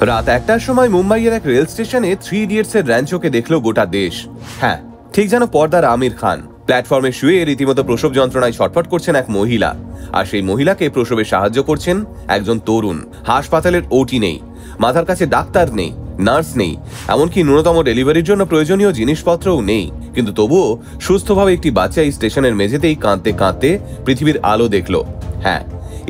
রাত ১টার সময় মুম্বাইয়ের এক রেল স্টেশনে 3 ইডিয়টস এর র্যাঞ্চোকে দেখলো গোটা দেশ। হ্যাঁ, ঠিক যেন পর্দার আমির খান। প্ল্যাটফর্মে শুয়ে রীতিমতো প্রসব যন্ত্রণায় ছটফট করছেন এক মহিলা, আর সেই মহিলাকে প্রসবে সাহায্য করছেন একজন তরুণ। হাসপাতালের ওটি নেই, মাথার কাছে ডাক্তার নেই, নার্স নেই, এমনকি ন্যূনতম ডেলিভারির জন্য প্রয়োজনীয় জিনিসপত্রও নেই, কিন্তু তবুও সুস্থভাবে একটি বাচ্চা এই স্টেশনের মেঝেতেই কাঁদতে কাঁদতে পৃথিবীর আলো দেখলো। হ্যাঁ,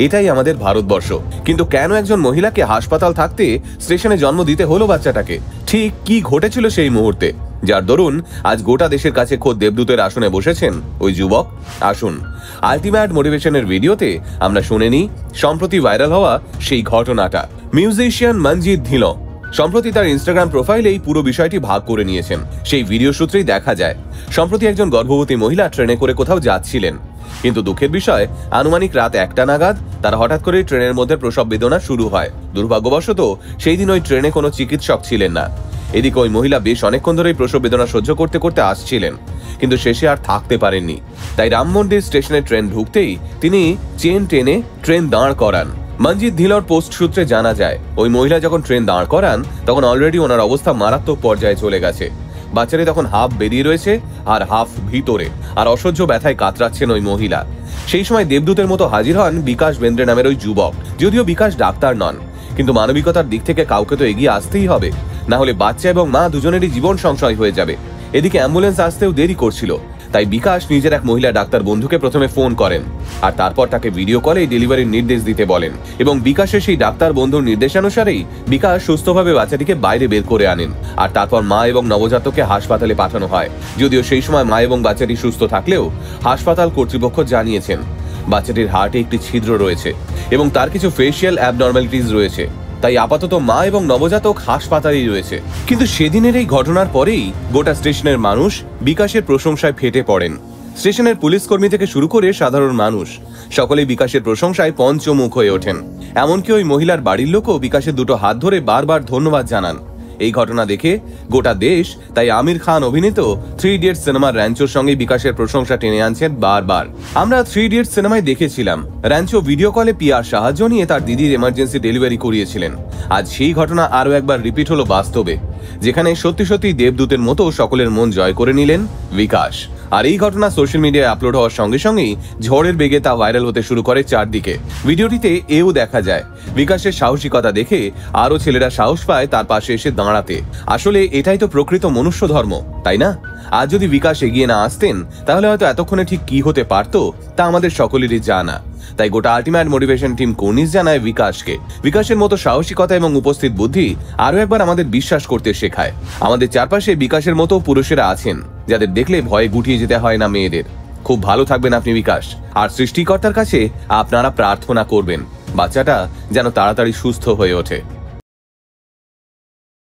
এটাই আমাদের ভারতবর্ষ। কিন্তু কেন একজন মহিলাকে হাসপাতাল থাকতে স্টেশনে জন্ম দিতে হলো বাচ্চাটাকে? ঠিক কি ঘটেছিল সেই মুহূর্তে, যার দরুন আজ গোটা দেশের কাছে খোদ দেবদূতের আসনে বসেছেন ওই যুবক? আসুন, আলটিমেট মোটিভেশনের ভিডিওতে আমরা শুনে নিই সম্প্রতি ভাইরাল হওয়া সেই ঘটনাটা। মিউজিশিয়ান মনজিৎ ধিলো সম্প্রতি তার ইনস্টাগ্রাম প্রোফাইলে এই পুরো বিষয়টি ভাগ করে নিয়েছেন। সেই ভিডিও সূত্রেই দেখা যায়, সম্প্রতি একজন গর্ভবতী মহিলা ট্রেনে করে কোথাও যাচ্ছিলেন, কিন্তু দুঃখের বিষয় আনুমানিক রাত 1টা নাগাদ তার হঠাৎ করে ট্রেনের মধ্যে প্রসব বেদনা শুরু হয়। দুর্ভাগ্যবশত সেই দিন ওই ট্রেনে কোনো চিকিৎসক ছিলেন না। এদিকে ওই মহিলা বেশ অনেকক্ষণ ধরেই প্রসব বেদনা সহ্য করতে করতে আসছিলেন, কিন্তু শেষে আর থাকতে পারেননি। তাই রাম মন্দির স্টেশনে ট্রেন ঢুকতেই তিনি চেন টেনে ট্রেন দাঁড় করান। মনজিৎ ধিলোর পোস্ট সূত্রে জানা যায়, ওই মহিলা যখন ট্রেন দাঁড় করান তখন অলরেডি ওনার অবস্থা মারাত্মক পর্যায়ে চলে গেছে। বাচ্চাটি তখন হাফ বেরিয়ে রয়েছে আর হাফ ভিতরে, আর অসহ্য ব্যথায় কাতরাচ্ছেন ওই মহিলা। সেই সময় দেবদূতের মতো হাজির হন বিকাশ বেন্দ্রে নামের ওই যুবক। যদিও বিকাশ ডাক্তার নন, কিন্তু মানবিকতার দিক থেকে কাউকে তো এগিয়ে আসতেই হবে, না হলে বাচ্চা এবং মা দুজনেরই জীবন সংশয় হয়ে যাবে। এদিকে অ্যাম্বুলেন্স আসতেও দেরি করছিল, তাই বিকাশ নিজের এক মহিলা ডাক্তার বন্ধুকে প্রথমে ফোন করেন, আর তারপর তাকে ভিডিও কলে ডেলিভারির নির্দেশ দিতে বলেন। এবং বিকাশের সেই ডাক্তার বন্ধুর নির্দেশানুসারেই বিকাশ সুস্থভাবে বাচ্চাটিকে বাইরে বের করে আনেন, আর তারপর মা এবং নবজাতককে হাসপাতালে পাঠানো হয়। যদিও সেই সময় মা এবং বাচ্চাটি সুস্থ থাকলেও হাসপাতাল কর্তৃপক্ষ জানিয়েছেন বাচ্চাটির হার্টে একটি ছিদ্র রয়েছে এবং তার কিছু ফেসিয়াল অ্যাবনর্মালিটিস রয়েছে, তাই আপাতত মা এবং নবজাতক হাসপাতালেই রয়েছে। কিন্তু সেদিনের এই ঘটনার পরেই গোটা স্টেশনের মানুষ বিকাশের প্রশংসায় ফেটে পড়েন। স্টেশনের পুলিশ কর্মী থেকে শুরু করে সাধারণ মানুষ সকলেই বিকাশের প্রশংসায় পঞ্চমুখ হয়ে ওঠেন। এমনকি ওই মহিলার বাড়ির লোকও বিকাশের দুটো হাত ধরে বারবার ধন্যবাদ জানান। এই ঘটনা দেখে গোটা দেশ তাই আমির খান অভিনীত 3 ইডিয়টস সিনেমার র্যাঞ্চোর সঙ্গে বিকাশের প্রশংসা টেনে আনছেন বারবার। আমরা 3 ইডিয়টস সিনেমায় দেখেছিলাম র্যাঞ্চো ভিডিও কলে পিয়ার সাহায্য নিয়ে তার দিদির এমার্জেন্সি ডেলিভারি করিয়েছিলেন। আজ সেই ঘটনা আরো একবার রিপিট হলো বাস্তবে, যেখানে সত্যি সত্যি দেবদূতের মতো সকলের মন জয় করে নিলেন বিকাশ। আর এই ঘটনা সোশ্যাল মিডিয়ায় আপলোড হওয়ার সঙ্গে সঙ্গেই ঝড়ের বেগে তা ভাইরাল হতে শুরু করে চারদিকে। ভিডিওটিতে এও দেখা যায় বিকাশের সাহসিকতা দেখে আরো ছেলেরা সাহস পায় তার পাশে এসে দাঁড়াতে। আসলে এটাই তো প্রকৃত মনুষ্য ধর্ম, তাই না? আজ যদি বিকাশ এগিয়ে না আসতেন তাহলে হয়তো এতক্ষণে ঠিক কি হতে পারতো তা আমাদের সকলেরই জানা। তাই গোটা আলটিমেট মোটিভেশন টিম কর্নিশ জানায় বিকাশের মতো সাহসিকতা এবং উপস্থিত বুদ্ধি আরো একবার আমাদের বিশ্বাস করতে শেখায়। আমাদের চারপাশে বিকাশের মতো পুরুষেরা আছেন যাদের দেখলে ভয়ে গুটিয়ে যেতে হয় না মেয়েদের। খুব ভালো থাকবেন আপনি বিকাশ, আর সৃষ্টিকর্তার কাছে আপনারা প্রার্থনা করবেন বাচ্চাটা যেন তাড়াতাড়ি সুস্থ হয়ে ওঠে।